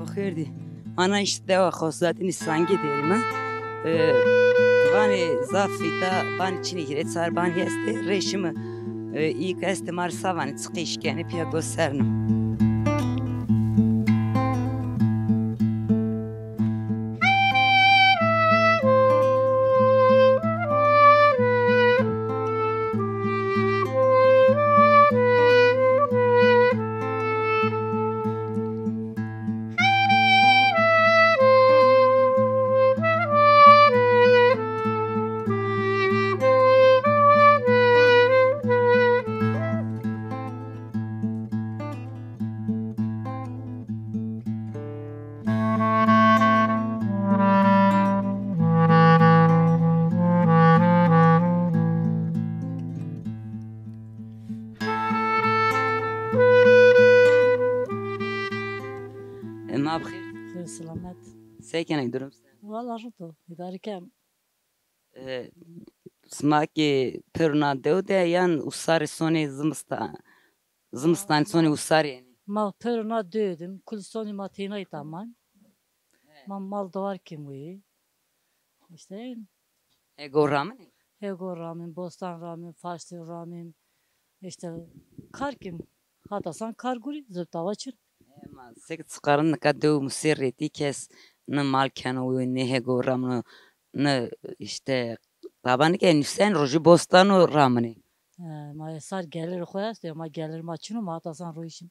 بخیردی آنا işte deva خواستاتین سانگی دیریم وانی زافی تا وانی چینی گیرد سر بانی است رشم ilk است مار سوانی تقیش کنی پیا گوسرنم ما بخیر خیر سلامت سیکنه درم والله شو idare kem smaki peruna devde yan usari soni zımstan soni usari yani. mal peruna dödüm kulsoni matina itaman mal doğar kim bu işte Ego ramen. Ego ramin, bostan ramin, farslı ramin işte kar kim hatasan kar guri zıptava çır Ma sek çıkarın ka dev musirreti kes ne malken o ne ego ramen ne işte taban ki nüsen roji bostan o rameni. ma sar gelir koyas diyor ma gelir maçını ma hatasan ruişim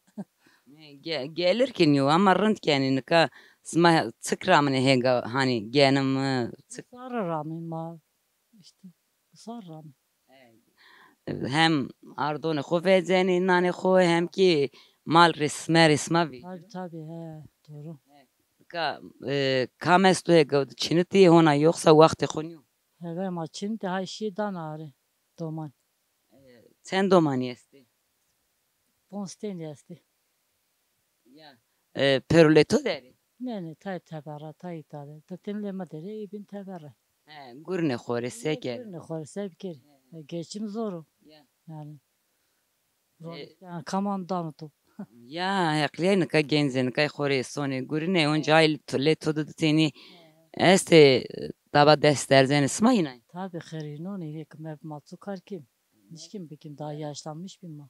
Gelir ki niyo ama rınt yani ka sma çık rameni hega hani genim sar ramin ma işte sar ramin hem ardone xo vezeni nane xo hem ki mal resma vi. tabii he doğru Ka kamesto hega çiniti hona yoksa vakti xonyo. Hele maçın da her şeyden ağrı doman Sen domani esti. Bonsten yesti. Ya. Peruleto deri. Ne tay tebara tay itade. Tatinleme deri ibn tebara. Gurne xore seker. Ne khor sevkir. Geçim zor. Yani. Yani kamandan top. Ya yakleyn ka genzen ka xore soni gurne onca ayl le todo teni este daba desterzen isma yine. Tabii xerino ne yek mep matsu karkim. Nişkim bikim daha yaşlanmış bir ma.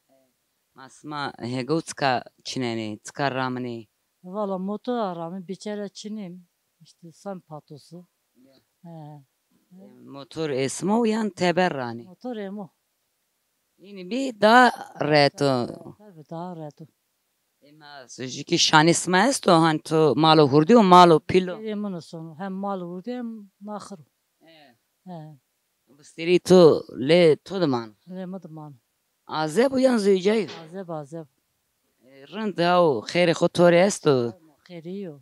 Masma hegotska çineni tkar ramani. Valla motor aramı biçere çinim. İşte san patosu. Motor esmo yan teberrani. Motor emo. Yine bir daha reto. Tabii daha reto. Ama sözcüki şanisma esto han to malo hurdi o malo pilo. Emin sonu hem mal vurdu hem nakır. Bastiri to le to daman. Lemedim Azeb yan zücay. azeb. Rand o khair khotori esto. Kheriyo.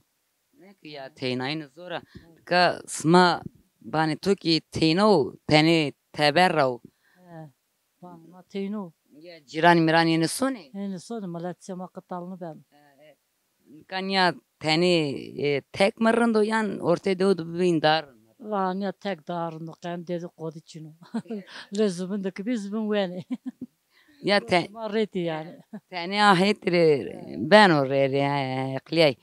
Ne ki ya teinayn zora. Ka sma bani to ki teino teni teberro. Bana teynu. Ya ciran miran yeni soni. En son malatsema katalını ben. Kanya teni tek marrando yan ortaya doğdu bindar. Vanya tek darını kan dedi kodu çinu. Lezumundaki bizim veni. Ya Marreti yani. teni ahitri ben oraya kliyay.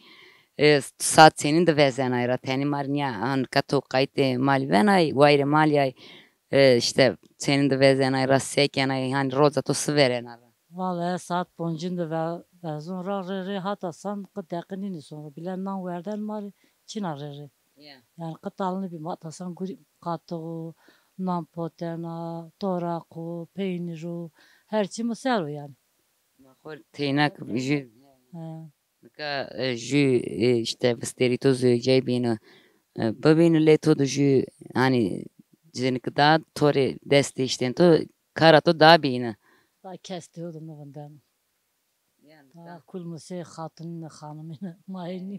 Saat senin de vezen ayra teni marnya an kato kayte mal venay vayre malyay işte senin de vezen ayra seken ay hani roza to sveren ara. Vallahi saat boncunda Bezon ra re hatta san kıdakini sonra bilen nan verden mari çina re. Yani kıtalını bir matasan guri katı nan potena, toraku, peyniri, her şey mesela yani. خور تینک جی He. که جی işte بستری زوجی بینه ببینه لیتو دو جی hani جنک daha tori deste işte to karato daha bine. Daha kestiyordum da benden. Yani Daha kulmuse hatunun hanımını mayını.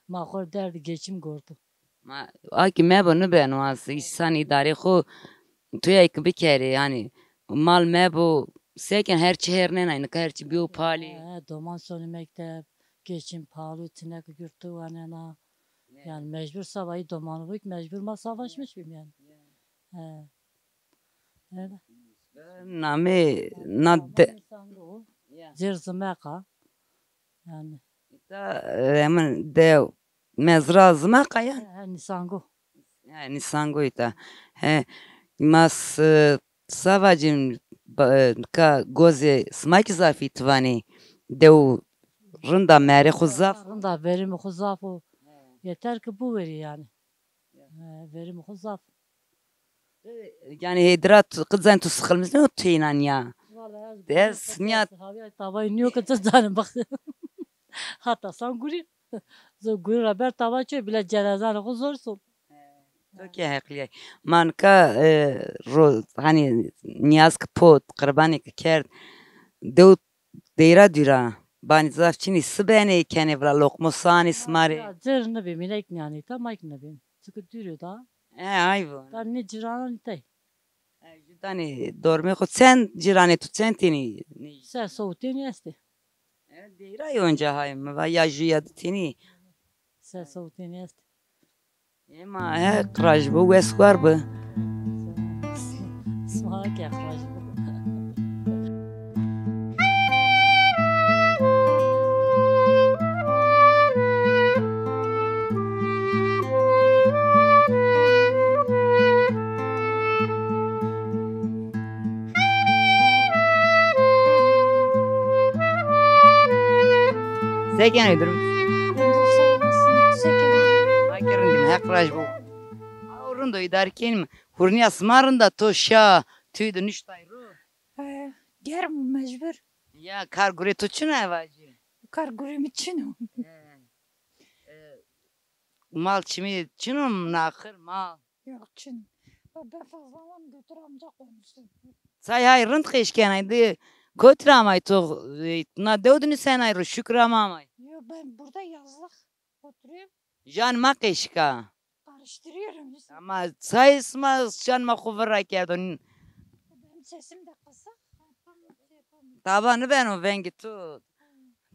Mahor derdi geçim gördü. ma aki me bunu ben o az insan idare xo تو یک بکری yani mal me bu seken her çeher ne nayne her çi biyo pali. Doman sonu mektep, geçim pahalı, tinek gürtü vanena. Yani mecbur savayı domanı bu mecbur ma savaşmış mıyım yani. He. Öyle. Name na de Zirzımeka. Yani. da hemen de mezrazma kaya. Nisango. Yani sangoita. He mas savacım ka goze smaki zafi tvani deu rında mere khuzaf. Rında verimi huzafı. Yeter ki bu veri yani. Verimi huzaf. Yani hidrat kızan tu sıkılmışsın o tüynen ya. Des niyat. Tavayı niye kadar canım bak. Hatta sen guri. Guri haber tava çöy bile cenazanı huzursun. Çok haklı. Man ka ro hani niyaz ki pot qurbanı ki kerd. Deu deira dira. Bani zaf çini sibene kene vra lokmosani smari. Zırnı bir minek yani tam ayıkını bir. Çünkü dürüyor da. Ayvo. Ben ne cirana nitay. Judani dorme khod sen cirane tu sen tini. Sen soğutun yesti. Deira yonca hayım va ya juya tini. Sen soğutun yesti. Ema he kraj bu weskwar bu. Smaha ki akraj bu. Seken ödürüm. Ay kerin he kraj bu. Orun da idar kenim. Hurniya smarında to şa tüydü niştayru. Gerim mecbur. Ya kar gure tuçun evacı. Kar gurim için o. Mal çimi çinum nakır mal. Yok için. Ben fazladan götür amca konuşsun. Say hay rınt keşkenaydı. Götüramay to na devdini sen ayru şükramamay. Yok ben burada yazlık oturuyorum. Jan ma keşka. Karıştırıyorum. Ama say isma jan ma kuvvara kerdon. Benim sesim de kısa. Tabanı ben o vengi tu.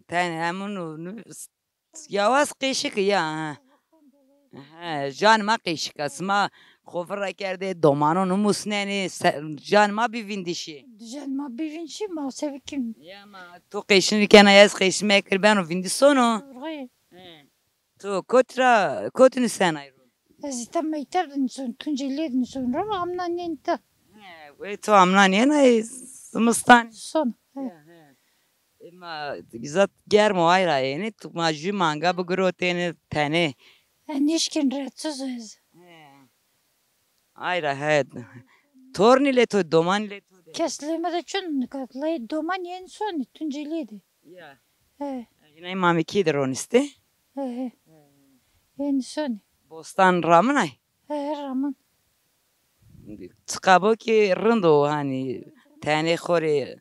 Tane hemen yavaş keşik ya. Jan ma keşka sma kuvvara kerde domano musneni jan ma bir vindişi. Düzenme bir vinçi ma sevikim. Ya ma tu keşinirken ayaz keşmek ben o vindi sonu. Orayı. Tu kotunu sen ayru. Ezitten meyterdin son. Tunceliydin sonra ama amna nente. Ve tu amlan yena sımıstan. Son. Ma zat germo ayra yani tu ma ju manga bu groteni tane. Nişkin rahatsız öz. Ayra hed. Torni le tu doman le tu. Kesleme de çün katlay doman yeni son. Tunceliydi. Ya. He. Yine imam ikidir on iste. He. Yeni son. Bostan ramınay. He Raman. Çıkabo ki rındo hani tane khore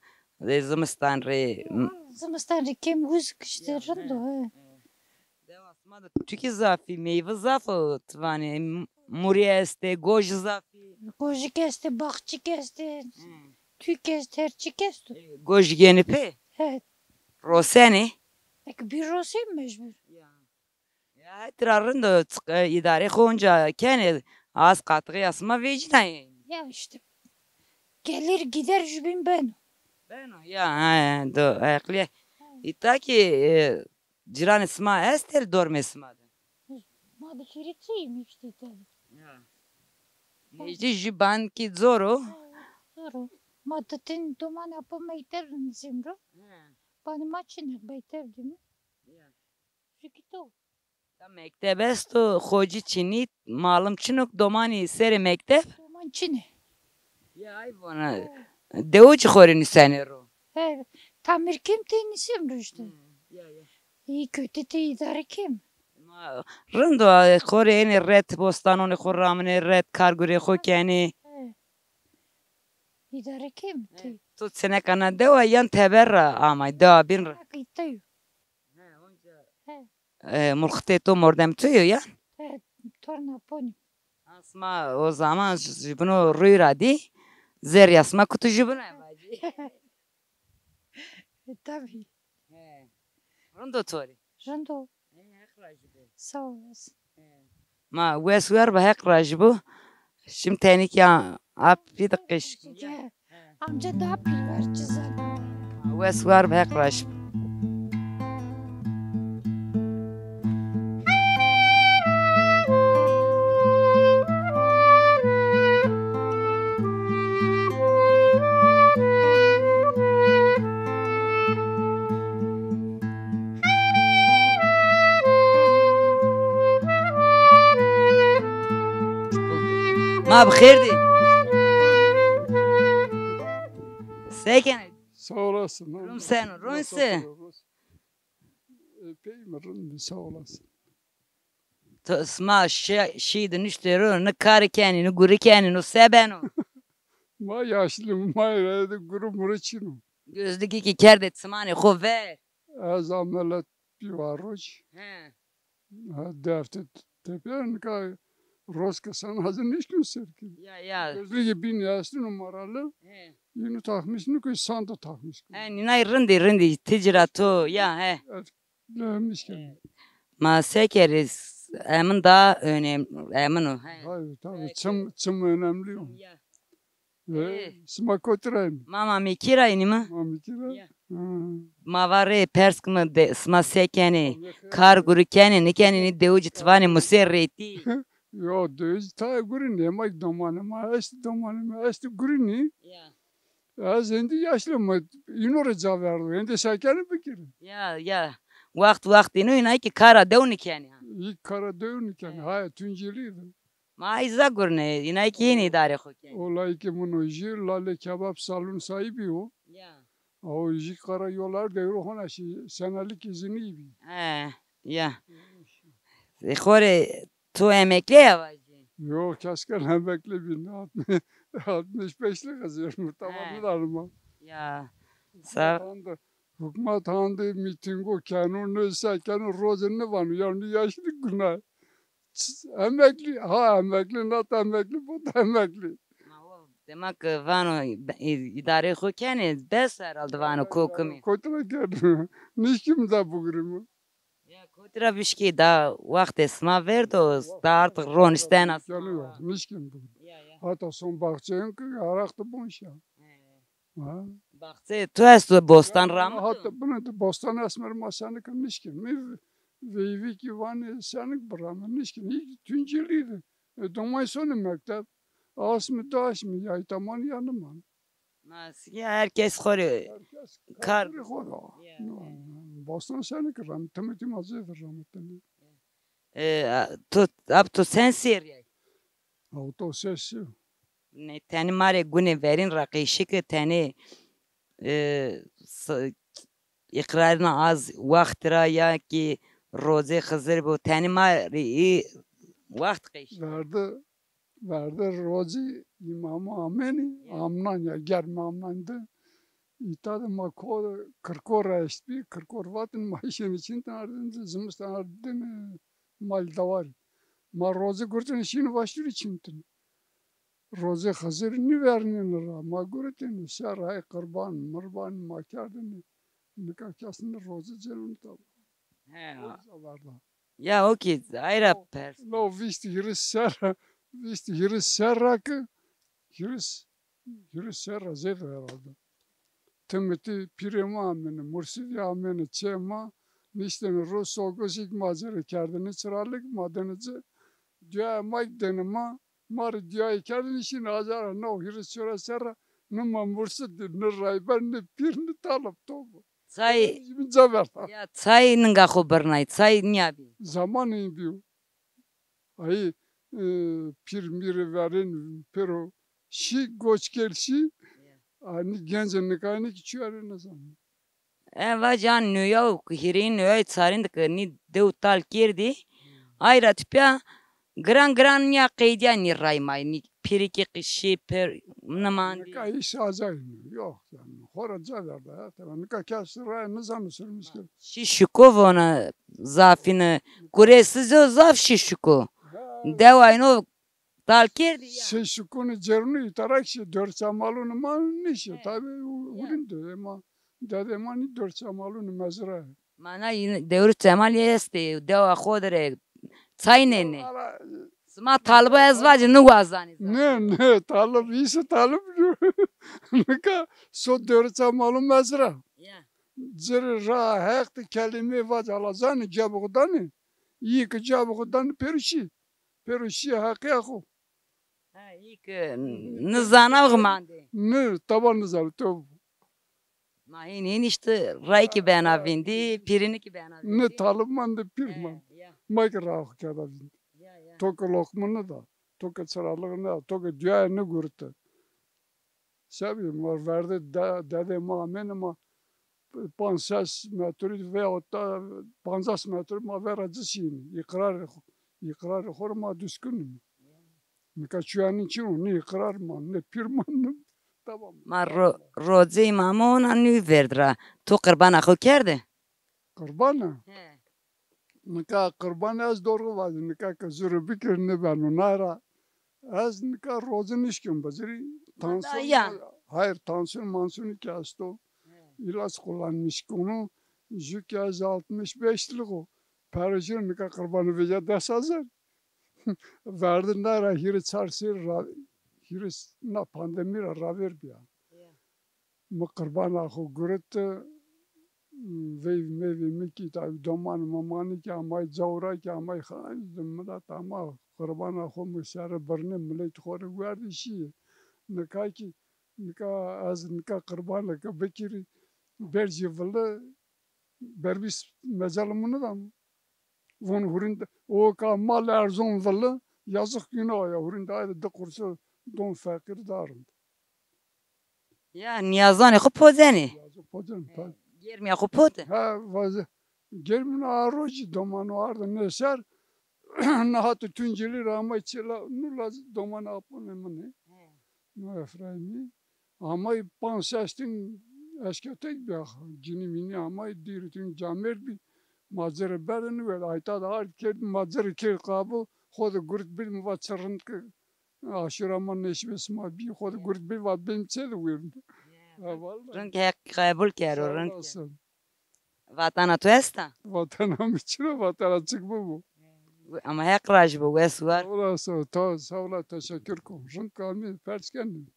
zımıstan re. Zımıstan rikem huz kıştırın da he. Devasma da çünkü zafi meyve zafı tvani muriye este goj zafi. Koji kesti, bakçı kesti, tüy kesti, herçi kesti. Goj genipe. Evet. Roseni. Peki bir rosayım mecbur. Ya trarın da idare konca kene az katkı yasma vecdan. Ya işte. Gelir gider jübin ben. Ben o ya do akli. İtaki ciran isma estel dorme isma. Ma bir şiritsiyim işte tabii. Neci jiban ki zoro. Doğru. Ma tütün duman yapıma iterim zimro. Bani maçını beytev değil mi? Rikito. mektep est o hoca çini malum çinuk domani seri mektep. Roman Çin'i. Ya ay bana. Devuç xorini seni ro. He. Tamir kim tenisim rüştü. Ya ya. İyi kötü te idare kim? Rındo xore eni ret bostanoni xorramini ret karguri xo keni. He. İdare kim? Te. Tu sene kana deva yan teberra amay deva bin ra. Akıttayım. Mulkte to mordem tuyo ya. He. Torna poni. Asma o zaman bunu rüyradi. Zer yasma kutu jibuna baji. Tabii. Rındo tori. Rando. Sağ olasın. Ma weswer ba hek rajbu. Şimdi tenik ya ap bir dakika. He. Amca daha pil ver çizen. Weswer ba hek rajbu. Ma bخير دي ساكن Sağ olasın. Rum sen, rum sen. Epeyim rum sağ olasın. اسمع شي نشترو نكاري كاني نقولي كاني نسابانو Ma yaşlım, ma yerde guru muriçino. Gözdeki ki kerde tsamani khove. Az amelet bir varoç. He. Defter tepen ka roska sen hazır ne işliyorsun ki? Ya. Gözlüğü bin yaşlı numaralı. He. Yine takmış mı ki santa takmış. Hani nay rindi ticaratu ya he. Neymiş ki? Ma sekeriz emin daha önemli emin o. He. Hayır tabii çım önemli o. Ya. Ve smakotrayım. Mama mikira ini mi? Mamikira. Ya. Ma vare persk mı de sma sekeni. Kar guru keni ni keni ni deuci tvani muserreti. Yo döz ta gurini ama domanıma est domanıma est gurini. Ya. Az endi yaşlı mı? Yunore caverdi. Endi şekerim fikir. Ya. Vakt inu inay ki kara devni keni. İlk kara dövünken hayır tünceliydi. Ma izza gurne inay ki yeni idare xo keni. Olay ki bunu jir lale kebap salon sahibi o. Ya. O jir kara yollar devri ona senelik izini gibi. He. Ya. Xore tu emekli ya vacı. Yok keşke emekli bin 65'li kazıyorum tamamlarım. Ya. Sağ. Hükümet handı mitingo kanunu sekanı rozunu var yani yaşlı günah. Emekli not emekli bu da emekli. Demek vano idare xo keni bes herhalde vano kokumi. Kotra geldi. Nişkim de bugürüm. Ya kotra bişki da vakt esma verdo da artık ron isten Geliyor. Nişkim bu. Ya. Hatta son bahçeyin ki araktı bu iş ya. Ha. Bakse tu estu bostan ramı. Hatta bunu da bostan esmer masanı ki nişkim. Mi veyvi ki vani senik bıramı nişkim. İlk tünceliydi. Domay sonu mektep. As mı daş mı ya tamam yanıma. Ya herkes xore. Herkes Kar- karı koda. Bostan senik ram. Temitim azıdır rahmetli. Tu ab tu sen sir. Auto sesi. Ne tani mare gune verin rakişi ki tani ikrarına az vaktra ya ki roze xızır bu tani mare vakt kış. Verdi rozi imamı ameni. Amnan ya germe amnandı. İtadı mako kırkor eşti. Kırkor vatın maaşın için tanırdın. Zımız tanırdın. Mal da var. Ma rozi kurtun işini başlıyor içintin. Roze hazırını verniyorlar. Ma gurutin şeray kurban, mırban makardın. Nikah kasını roze celun tabi. Ya o ki ayrı pers. No vist hiris serra ki hiris serra zed herhalde. Timiti pirema amene, mursidi amene çema nişteni Rus sogosik mazere kerdini çıralık madenici diya mayk denima mar diya kerdini işin azara no hiris serra serra numa mursidi ne rayben ne pir ne talep tobu. Çay Gibi cevap. ya çay nınga xubernay. Çay niye abi? Zamanı diyor. Ay pir miri verin pero şi goç gelşi ani gençlik ani küçüğü ne zaman. Eva can New York hirin New York çarın da ni devtal kirdi. Ayra tipya gran ya qeydiya ni raymay ni piriki qişi per namandi. Ne kadar iş acayip. Yok yani. Horaca verdi ya. Tamam. Ne kadar kasır ne zaman sürmüş ki. Şişuko vona zafini kuresiz o zaf şişuko. Devayno tal kirdi ya. Şey şu konu cerunu itarak şey dört samalını man nişi. Tabi urinde ama dedem hani dört samalını mezra. Mana yine devir temal yesti. Deva xodere çay ne. Ala Sma talba ezvacı nu vazani. ne talep iyisi talep diyor. Ne kadar so dört samalı mezra. Ya. Zır ra hekti kelime vac alazani cabuğdan. İyi ki cabuğdan perişi. Perişi hakkı akı. Ha iyi ki nizana gmandi. Ne tabanı zalı tabi. Mahinin işte ray ki ben avindi, pirini ki ben avindi. Ne talipman da pirman. Ya. Mayk rahı kadar. Ya. Toka lokmanı da. Toka çaralığını da. Toka düğayını gürtü. Sabi mar verdi dede mamen ama 50 metre veya da 50 metre ma veracı şeyini. İkrar horma düşkünüm. Ne kaçuyanın için ne ikrar man ne pirman. Tamam. Ma rozi mamona nü verdra. Tu kurban akıl kerdi. Kurbana. Nika kurban az doğru var. Nika kazuru bikir ne ben onara. Az nika rozun işkim bazırı. Ya. Hayır tansiyon mansiyon ki hasta. İlaç kullanmış konu. Jük az 65'lik o. Perişan nika kurbanı veya ders hazır. Verdin nara hiri çarşı hiri na pandemi raver bir. Ma kurban akı gürüttü. Ve miki tabi doman mamani ki amay zavra ki amay khan zımda tamam kurbana xum şare barne millet xor verdi şi nika ki nika az nika kurbana ka bekiri berji valla berbis mezalımını da von hurinde o ka mal erzon valla yazık günah ya hurinde ayda da kursu don fakir darım Ya niyazani xu pozeni. yazık pocan tabi. Germiya xu pote. Ha vazı gelmin aroji domano arda neser nahatı tünceli rama içela nula domano apone mane no efraimi ama pansastin eşketek bir cini mini ama diritin camer bir mazere beren ve ayta da arket mazere ke kabu خود گرد بیل مواد چرند که آشرامان نشویس ما بی خود گرد بیل واد بیم چه دویرند. Rınk hek kabul kero rınk. Vatana tu esta? Vatana miçine vatana çık bu. Ama hek raj bu wes var. Orası sağ ola teşekkür kom. Rınk kalmi pers kendin.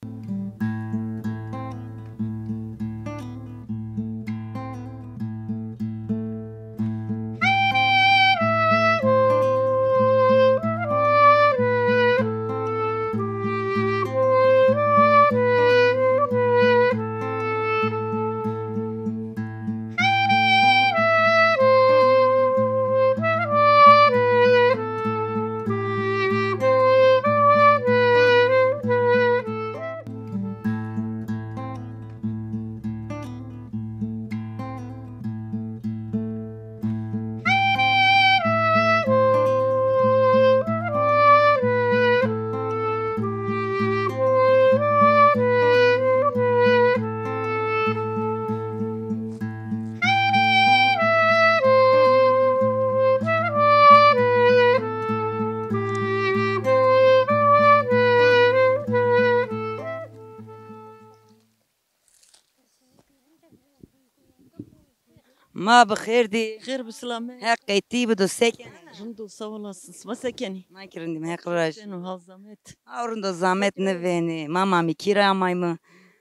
ما بخير دي خير بسلامة هيك قيتي بدو سكن رندو سولا ما سكني ما كرندم هيك راج شنو هالزمت أورندو زامت نفيني ماما ميكيرا مايمه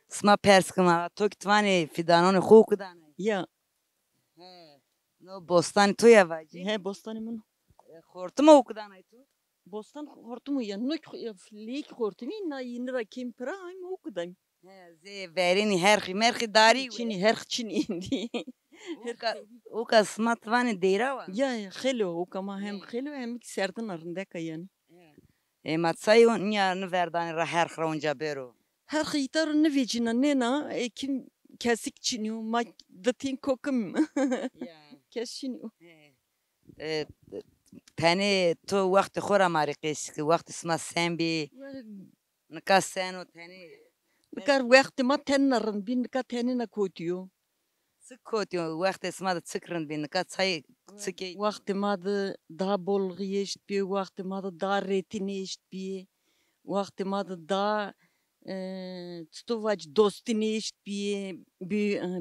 سما perskama توكتواني فدانون خوك دانه يا نو بوستان تو يا واجي هي بوستاني منو خورتم اوك دانه تو بوستان خورتمو يا نوك فليك خورتمي نا ينرا كيم برايم وكدايم زي فيريني هرخي مرخي داري چيني هرخ چيني اندي O kasmat vani deyra var. Ya xelo o kama hem xelo hem ki serdin arındaka yani. Matsayı niye verdani ra her kronca bero. Her xiytar ne vecina ne na kim kesik çiniyor mak datin kokum. Kes çiniyor. Tani to vakti khora mariqis ki vakti sma sen bi nikas sen o tani Nikar vakti ma tenarın bin nika tenine koyuyor. sık diyor vakti sma da sıkrın bi nikas say sıkey. Vakti ma da daha bol yeşt bir vakti ma da daha retin yeşt bir vakti ma da daha tutuvac dostin yeşt bir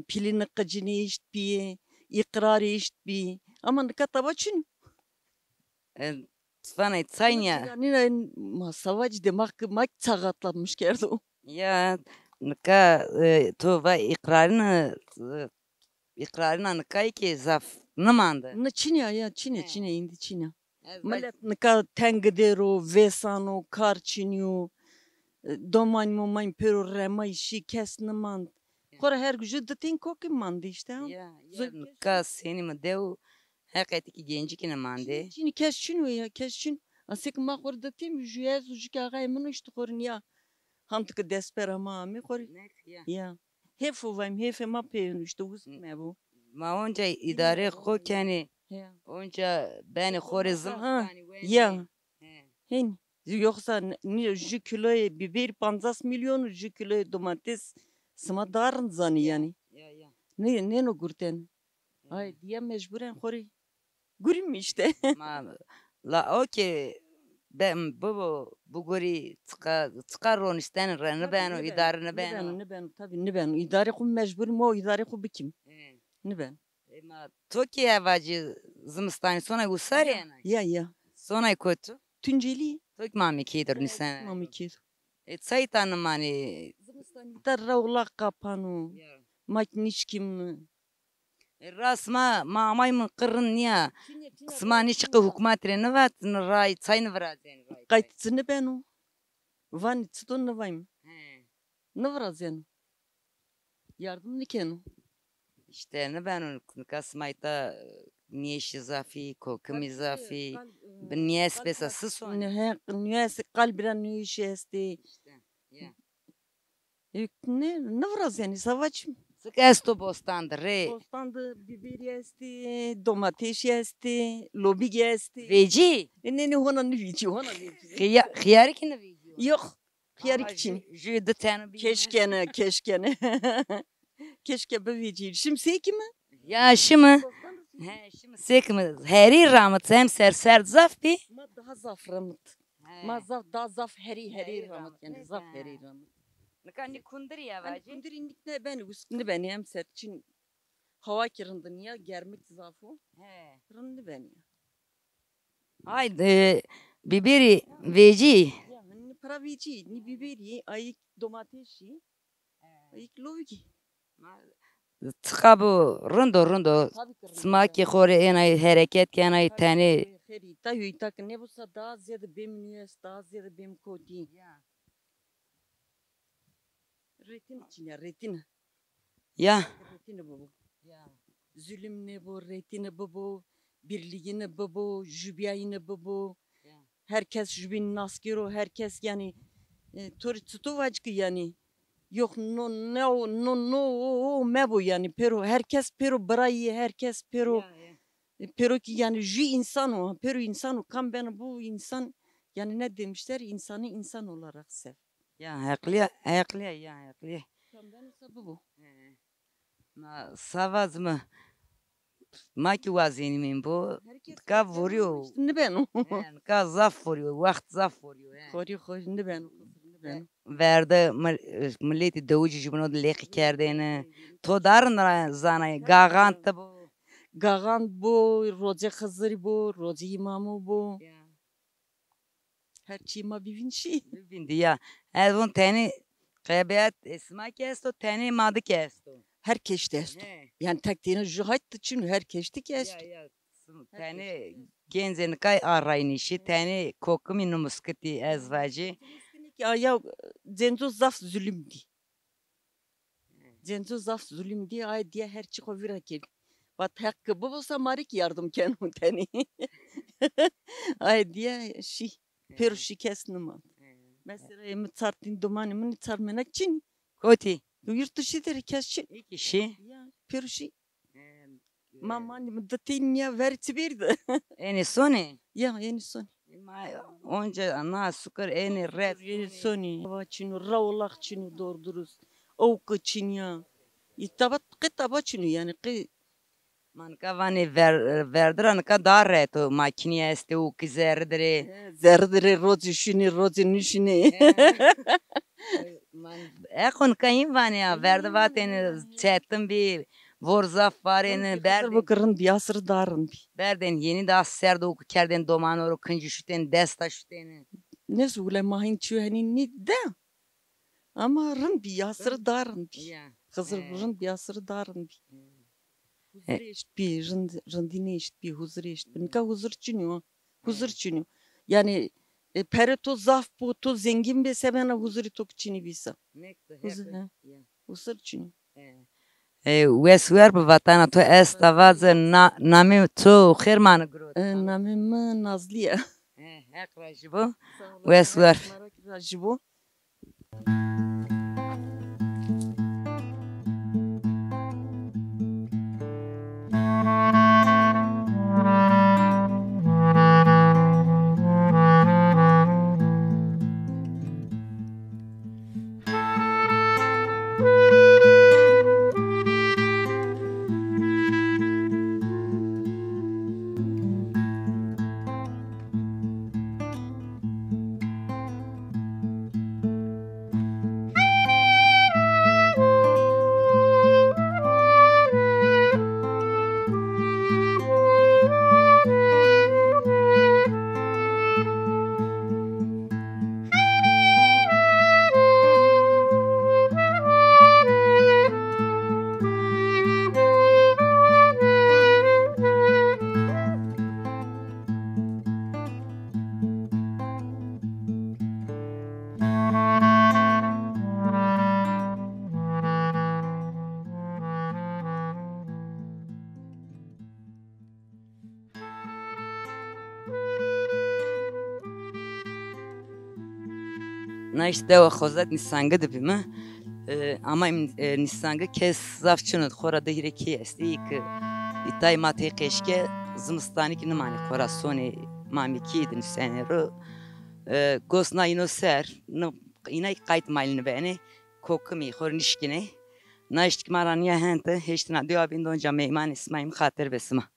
pilini kıcını yeşt bir ikrar yeşt bir ama nika tabaçın. Svana tsanya. Yani masavac demek ki mak çağatlanmış kerdi o. Ya nika to va ikrarına nikay ki zaf namandı. Ne Çin ya Çin indi Çin. Millet nika tengdero vesano kar çiniyor. Doman moman pero rema işi kes naman. Kora her gücü datin kokim mandı işte. Ya nika seni mi dev hakikaten ki genci ki namandı. Çin kes çiniyor ya kes çin. Asik ma kor datin jüyez ucuk ağay mını işte korun ya. Hantıkı despera mami kor. Ya. Hep uvayım hep ma peyun işte usme bu. Ma onca idare ko kani Ya. onca beni khorizm. Ya. Hen. Yoksa ne 1 kilo biber 50 milyon 1 kilo domates sıma darın zani yani. Ya. Ne no gurten. Ay diye mecburen kori. Gurim işte. Ma la okey ben bu gori çıkar on isten ne ben o idare ne ben. Ne ben tabii ne ben. İdare kum mecburim o idare kum bikim. Ne ben. Ma Türkiye vacı zımstani sonra gusar yani. Ya. Sonra kötü. Tunceli. Tök mami kidir nisan. Mami kir. Say tanı mani. Darra ulak kapanu. Maknişkim. Rasma mamay mı kırın niye? Kısmani çıkı hükümetine ne vat ne ray say ne varazen. Kayıtsını ben o. Van çıtın ne vayım. Ne varazen. Yardım ne kenu. İşte ne ben onu kasmayta niye şizafi kokum izafi niye spesa sıson. Ne kalbira ne iş esti. Ne varazen savaşım. Sık esto bostandı re. Bostandı biber esti, domates esti, lobig esti. Veci. Ne hona ne vici hona vici. Khiyar ki ne veci. Yok. Khiyar için. Jü de tane bir. Keşkene. Keşke be vici. Şimdi seki mi? Ya şimdi. Şimdi sekme. Heri rahmet hem ser zaf bi. Ma daha zaf rahmet. Ma zaf daha zaf heri rahmet yani zaf heri rahmet. Ne kan kundur ya vacı. Kundur indik ne ben üstünde ben hem ser için hava kirindin ya germek zafı. Rındı ben ya. Haydi biberi veci. Ya ne para vici ni biberi ayık domatesi. Ayık logi. Tıkabu rundo. Smaki khore enay hareket kenay tane. Heri ta yuitak ne bu daha ziyade benim nüyes daha ziyade benim kodi. Retin için ya retin. Ya. Retin bu. Zulüm ne bu retin bu. Birliği ne bu. Jübiyayı ne bu. Herkes jübin naskero herkes yani. Tutu vacık yani. Yok no me bu yani pero herkes pero brayı herkes pero ki yani jü insan o pero insan o kan ben bu insan yani ne demişler insanı insan olarak sev. Ya haklı ya. Kan ben bu. Ma savaz mı? Maki vazini min bu. Ka vuruyor. Ne ben o. Ka zaf vuruyor. Vakt zaf vuruyor. Koru ne ben. Verdi milleti davucu jibno leki kerdene. To darın zanay gagant bu. Gagant bu, Roze Khazari bu, Roze İmamı bu. Her çiğma bir vinçi. Bindi ya. Ezun tani kıyabiyat esma kesto tani madı kesto. Herkes testo. Yani taktiğine juhayt için herkes testo. Tani genzen kay arayınışı tani kokumin numuskati ezvacı. Ya cenzo zaf zulümdi. Cenzo zaf zulümdi ay diye her çıko vira kel. Bat hakkı bu olsa marik yardım kendim teni. Ay diye peruşi kesnima. Mesela emi tartin dumanımın tarmenak çin. Koti. Yurt dışıdır kesçin. İki kişi. Ya peruşi. Mama mıddetin ya verti birdi. Eni soni. Ya yeni son. Onca ana sukar eni red. Yeni soni. Vaçinu ravlak çinu doğru dürüst. Ovkı çin ya. İtabat kitaba çinu yani ki. Manka vani verdiran ka dar reto makiniye este u kizerdre. Zerdere rozi şini rozi nişini. Ekon kayın vani ya verdivaten çettim bir vorzaf var eni Berden bakırın bir asır darın bir. berden yeni da serdo u kerden doman oru kıncı şuten desta şuten. Ne söyle mahin çüheni ni de. Ama rın bir asır darın bir. Ya. Kızır rın bir asır darın bir. Huzur eşit bir rındine eşit bir huzur eşit bir. Nika huzur çünüyor. Huzur çünüyor. Yani pere to zaf bu to zengin be semena huzuri tok çini bisa. Huzur ha. Huzur çünüyor. Weswer bu vatana to estavaz nami to khirman grot. Namim Nazliye. Hek rajibo. Weswer. Rajibo. Na işte o khozat nisanga de bima. Ama nisanga kes zafçını khora da hireki esti ki itay mate keşke zımstani ki nemani khora soni mamiki din senero. Gosna ino ser inay kayıt malini beni kokumi khor nişkine. Na işte maraniya hente heştina diyor bin donca meyman ismaim khater besma.